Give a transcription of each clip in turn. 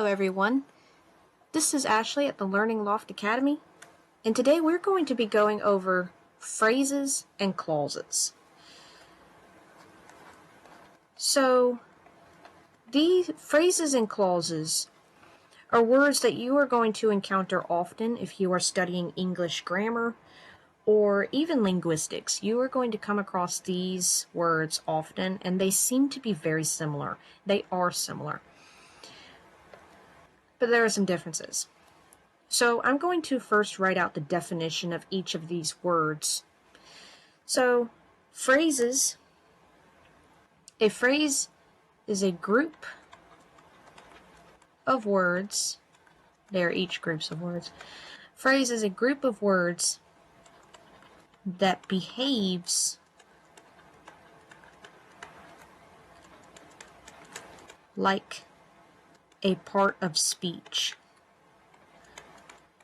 everyone. This is Ashley at the Learning Loft Academy, and today we're going to be going over phrases and clauses. So, these phrases and clauses are words that you are going to encounter often if you are studying English grammar or even linguistics. You are going to come across these words often, and they seem to be very similar. They are similar. But there are some differences. So I'm going to first write out the definition of each of these words. So, phrases. A phrase is a group of words. They are each groups of words. Phrase is a group of words that behaves like a part of speech.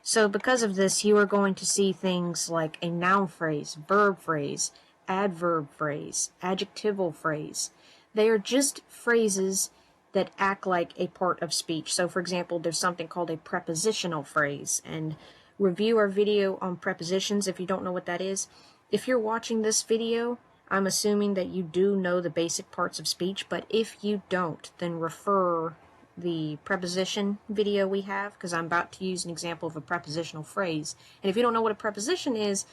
So because of this, you are going to see things like a noun phrase, verb phrase, adverb phrase, adjectival phrase. They are just phrases that act like a part of speech. So for example, there's something called a prepositional phrase, and review our video on prepositions if you don't know what that is. If you're watching this video, I'm assuming that you do know the basic parts of speech, but if you don't, then refer the preposition video we have, because I'm about to use an example of a prepositional phrase. And if you don't know what a preposition is,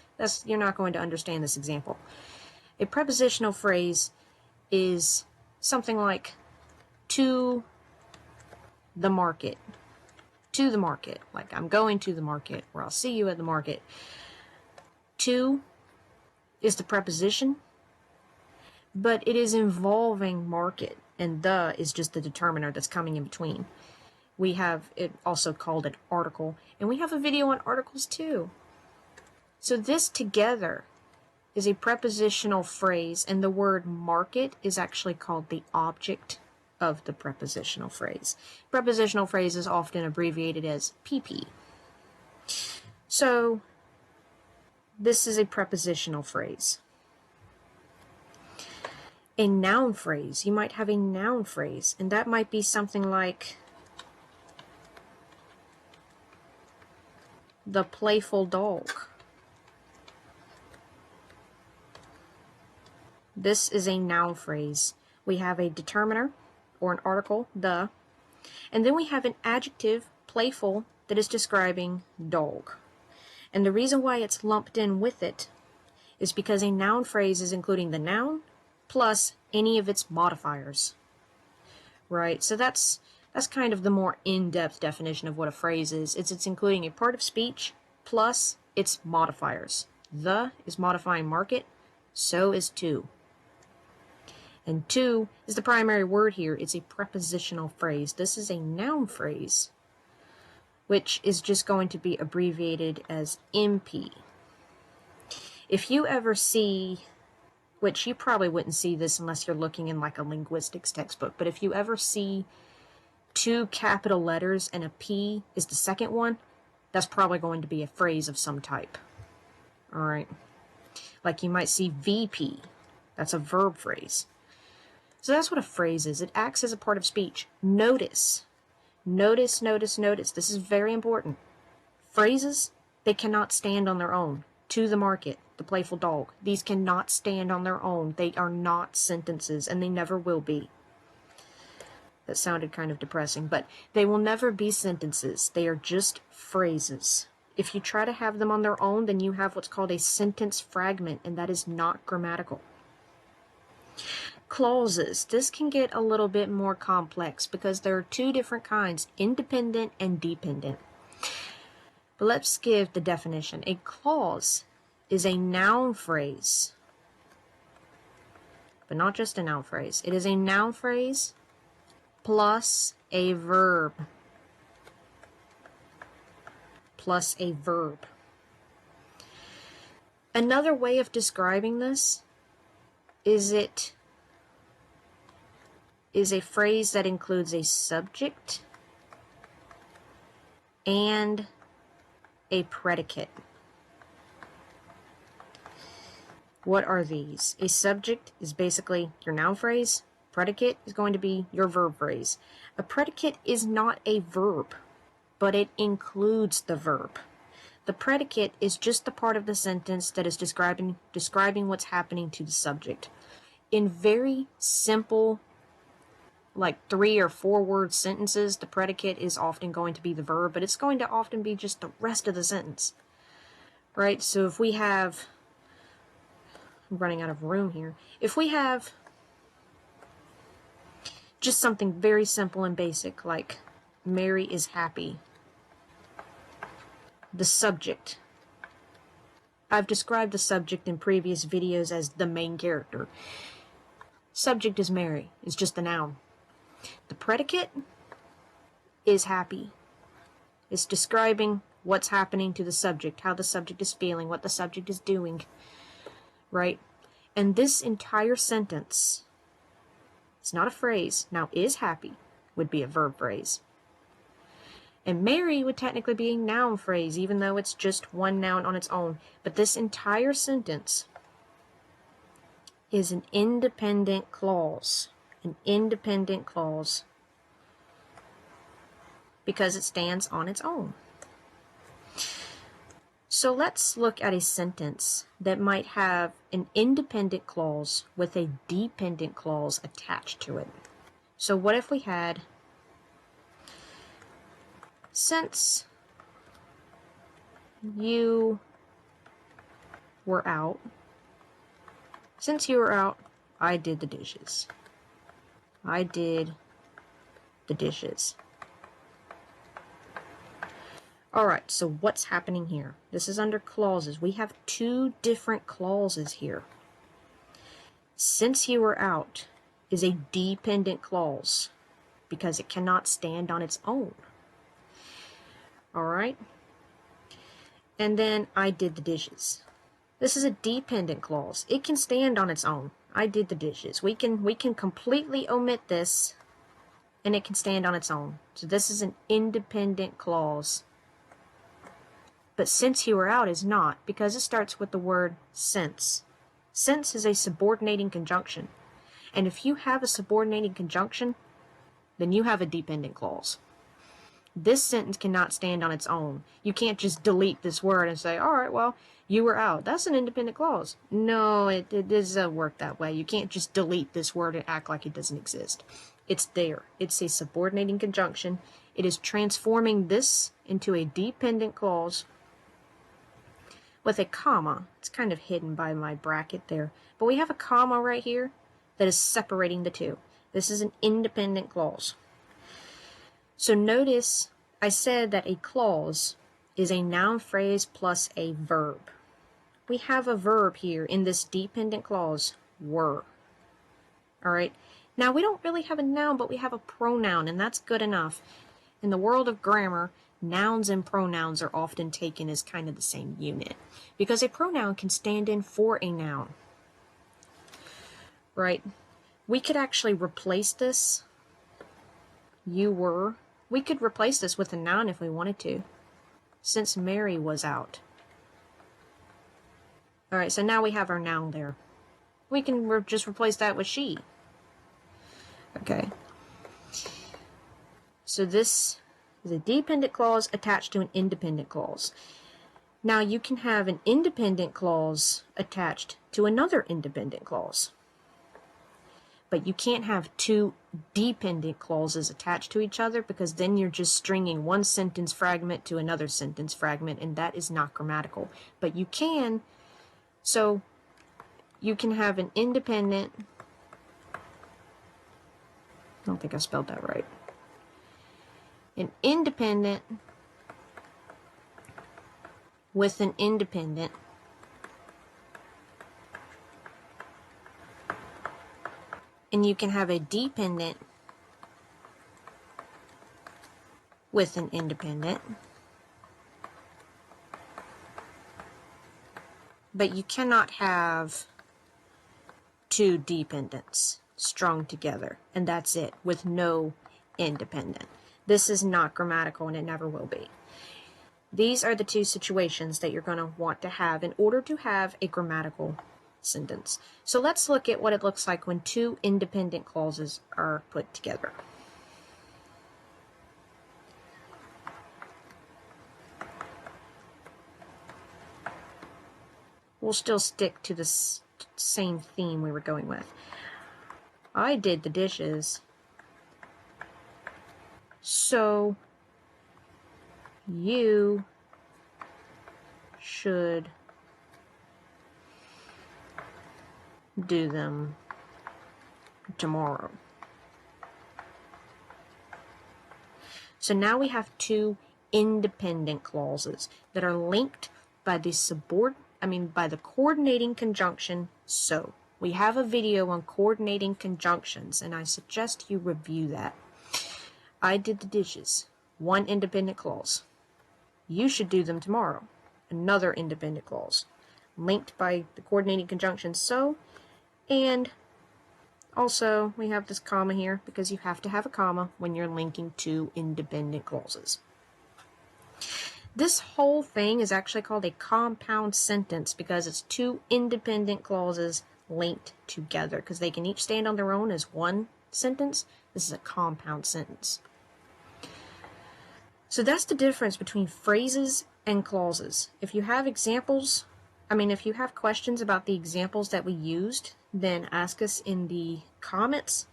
you're not going to understand this example. A prepositional phrase is something like to the market. To the market. Like I'm going to the market, or I'll see you at the market. To is the preposition, but it is involving market, and the is just the determiner that's coming in between. We have it also called an article, and we have a video on articles too. So this together is a prepositional phrase, and the word market is actually called the object of the prepositional phrase. Prepositional phrase is often abbreviated as PP. So this is a prepositional phrase. A noun phrase. You might have a noun phrase, and that might be something like the playful dog. This is a noun phrase. We have a determiner, or an article, the, and then we have an adjective, playful, that is describing dog. And the reason why it's lumped in with it is because a noun phrase is including the noun plus any of its modifiers. Right? So that's kind of the more in-depth definition of what a phrase is. It's including a part of speech plus its modifiers. The is modifying market, so is to. And to is the primary word here. It's a prepositional phrase. This is a noun phrase, which is just going to be abbreviated as MP. If you ever see, which you probably wouldn't see this unless you're looking in like a linguistics textbook, but if you ever see two capital letters and a P is the second one, that's probably going to be a phrase of some type. Alright. Like you might see VP. That's a verb phrase. So that's what a phrase is. It acts as a part of speech. Notice. Notice, notice, notice. This is very important. Phrases, they cannot stand on their own. To the market, the playful dog. These cannot stand on their own. They are not sentences, and they never will be. That sounded kind of depressing, but they will never be sentences. They are just phrases. If you try to have them on their own, then you have what's called a sentence fragment, and that is not grammatical. Clauses. This can get a little bit more complex because there are two different kinds, independent and dependent. But let's give the definition. A clause is a noun phrase, but not just a noun phrase. It is a noun phrase plus a verb. Plus a verb. Another way of describing this is it is a phrase that includes a subject and a predicate. What are these? A subject is basically your noun phrase Predicate is going to be your verb phrase. A predicate is not a verb, but it includes the verb. The predicate is just the part of the sentence that is describing what's happening to the subject. In very simple, like 3 or 4 word sentences, the predicate is often going to be the verb, but it's going to often be just the rest of the sentence. Right? So if we have, I'm running out of room here. If we have just something very simple and basic, like Mary is happy. The subject. I've described the subject in previous videos as the main character. Subject is Mary. It's just the noun. The predicate is happy. It's describing what's happening to the subject, how the subject is feeling, what the subject is doing. Right? And this entire sentence, it's not a phrase. Now, is happy would be a verb phrase. And Mary would technically be a noun phrase, even though it's just one noun on its own. But this entire sentence is an independent clause. An independent clause. Because it stands on its own. So let's look at a sentence that might have an independent clause with a dependent clause attached to it. So what if we had, since you were out, I did the dishes. I did the dishes. Alright, so what's happening here? This is under clauses. We have 2 different clauses here. Since you were out is a dependent clause because it cannot stand on its own. Alright? And then I did the dishes. This is a dependent clause. It can stand on its own. I did the dishes. We can completely omit this and it can stand on its own. So this is an independent clause. But since you were out is not, because it starts with the word since. Since is a subordinating conjunction. And if you have a subordinating conjunction, then you have a dependent clause. This sentence cannot stand on its own. You can't just delete this word and say, all right, well, you were out. That's an independent clause. No, it doesn't work that way. You can't just delete this word and act like it doesn't exist. It's there. It's a subordinating conjunction. It is transforming this into a dependent clause with a comma. It's kind of hidden by my bracket there. But we have a comma right here that is separating the two. This is an independent clause. So notice I said that a clause is a noun phrase plus a verb. We have a verb here in this dependent clause, were. Alright? Now we don't really have a noun, but we have a pronoun, and that's good enough. In the world of grammar, nouns and pronouns are often taken as kind of the same unit, because a pronoun can stand in for a noun. Right? We could actually replace this. You were. We could replace this with a noun if we wanted to, since Mary was out. Alright, so now we have our noun there. We can just replace that with she. Okay. So this is a dependent clause attached to an independent clause. Now you can have an independent clause attached to another independent clause. But you can't have 2 dependent clauses attached to each other, because then you're just stringing one sentence fragment to another sentence fragment, and that is not grammatical. But you can, so you can have an independent, I don't think I spelled that right. An independent with an independent. And you can have a dependent with an independent. But you cannot have 2 dependents strung together. And that's it, with no independent. This is not grammatical, and it never will be. These are the 2 situations that you're going to want to have in order to have a grammatical sentence. So let's look at what it looks like when two independent clauses are put together. We'll still stick to the same theme we were going with. I did the dishes, so you should do them tomorrow. So now we have two independent clauses that are linked by the by the coordinating conjunction so. We have a video on coordinating conjunctions, and I suggest you review that. I did the dishes, one independent clause. You should do them tomorrow, another independent clause, linked by the coordinating conjunction so, and also we have this comma here because you have to have a comma when you're linking two independent clauses. This whole thing is actually called a compound sentence because it's two independent clauses linked together, because they can each stand on their own as one sentence. This is a compound sentence. So that's the difference between phrases and clauses. If you have if you have questions about the examples that we used, then ask us in the comments,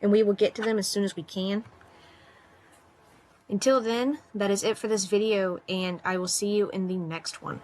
and we will get to them as soon as we can. Until then, that is it for this video, and I will see you in the next one.